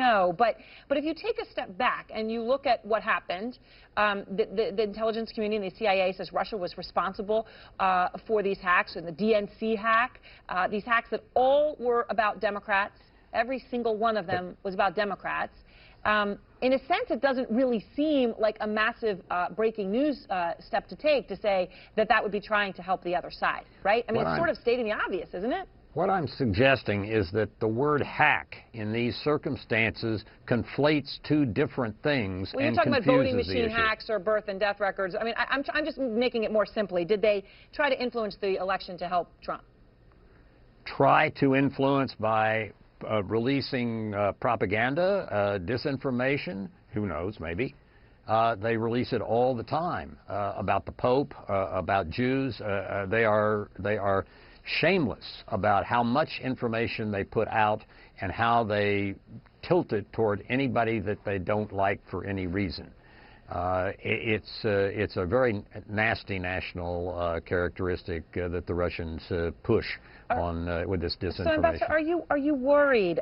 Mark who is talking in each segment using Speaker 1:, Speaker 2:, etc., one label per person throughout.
Speaker 1: No, but if you take a step back and you look at what happened, the intelligence community and the CIA says Russia was responsible for these hacks, and the DNC hack, these hacks that all were about Democrats. Every single one of them was about Democrats. In a sense, it doesn't really seem like a massive breaking news step to take to say that that would be trying to help the other side, right? I mean, it's sort of stating the obvious, isn't it?
Speaker 2: What I'm suggesting is that the word hack in these circumstances conflates two different things and confuses the issue.
Speaker 1: Well, you're talking about voting machine hacks or birth and death records. I mean, I'm just making it more simply. Did they try to influence the election to help Trump?
Speaker 2: Try to influence by releasing propaganda, disinformation, who knows, maybe. They release it all the time about the Pope, about Jews. They are shameless about how much information they put out and how they tilt it toward anybody that they don't like for any reason. It's a very nasty national characteristic that the Russians push on with this disinformation.
Speaker 1: So, Ambassador, are you worried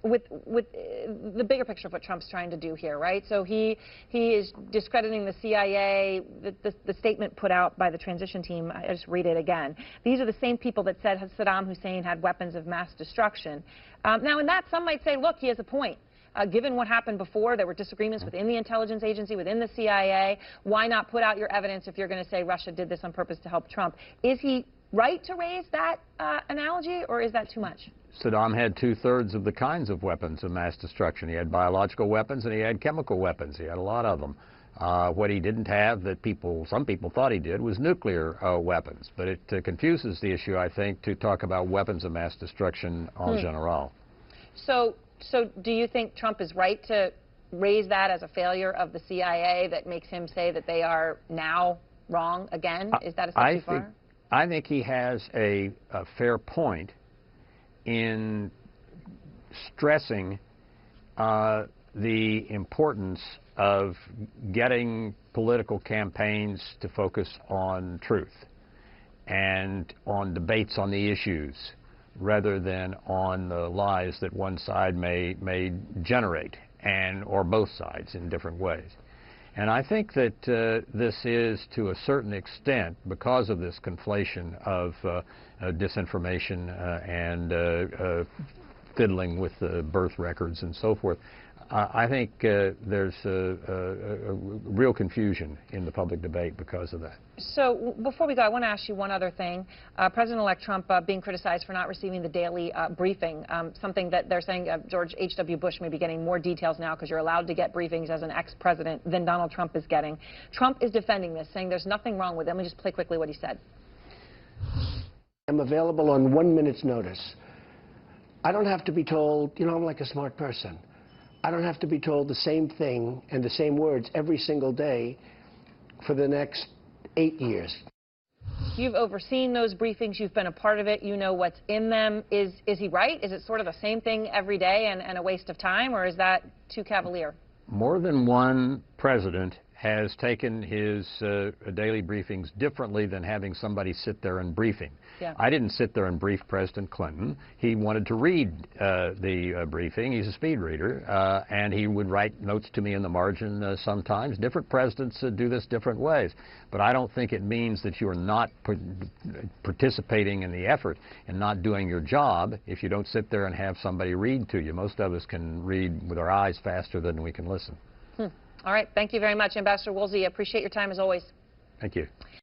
Speaker 1: with the bigger picture of what Trump's trying to do here, right? So he is discrediting the CIA. The statement put out by the transition team, I just read it again. These are the same people that said Saddam Hussein had weapons of mass destruction. Now, in that, some might say, look, he has a point. Given what happened before, there were disagreements within the intelligence agency, within the CIA. Why not put out your evidence if you're going to say Russia did this on purpose to help Trump? Is he right to raise that analogy, or is that too much?
Speaker 2: Saddam had two-thirds of the kinds of weapons of mass destruction. He had biological weapons and he had chemical weapons. He had a lot of them. What he didn't have that some people thought he did was nuclear weapons. But it confuses the issue, I think, to talk about weapons of mass destruction en general.
Speaker 1: So do you think Trump is right to raise that as a failure of the CIA that makes him say that they are now wrong again? Is that a step too far?
Speaker 2: I think he has a fair point in stressing the importance of getting political campaigns to focus on truth and on debates on the issues rather than on the lies that one side may generate, or both sides in different ways. And I think that this is, to a certain extent, because of this conflation of disinformation and fiddling with the birth records and so forth, I think there's a real confusion in the public debate because of that.
Speaker 1: So before we go, I want to ask you one other thing. President-elect Trump being criticized for not receiving the daily briefing, something that they're saying George H.W. Bush may be getting more details now because you're allowed to get briefings as an ex-president than Donald Trump is getting. Trump is defending this, saying there's nothing wrong with it. Let me just play quickly what he said.
Speaker 3: I'm available on 1 minute's notice. I don't have to be told, you know, I'm like a smart person. I don't have to be told the same thing and the same words every single day for the next 8 years.
Speaker 1: You've overseen those briefings. You've been a part of it. You know what's in them. Is he right? Is it sort of the same thing every day and a waste of time, or is that too cavalier?
Speaker 2: More than one president has taken his daily briefings differently than having somebody sit there and brief him.
Speaker 1: Yeah.
Speaker 2: I didn't sit there and brief President Clinton. He wanted to read the briefing. He's a speed reader, and he would write notes to me in the margin sometimes. Different presidents do this different ways. But I don't think it means that you're not participating in the effort and not doing your job if you don't sit there and have somebody read to you. Most of us can read with our eyes faster than we can listen.
Speaker 1: All right. Thank you very much, Ambassador Woolsey. I appreciate your time as always.
Speaker 2: Thank you.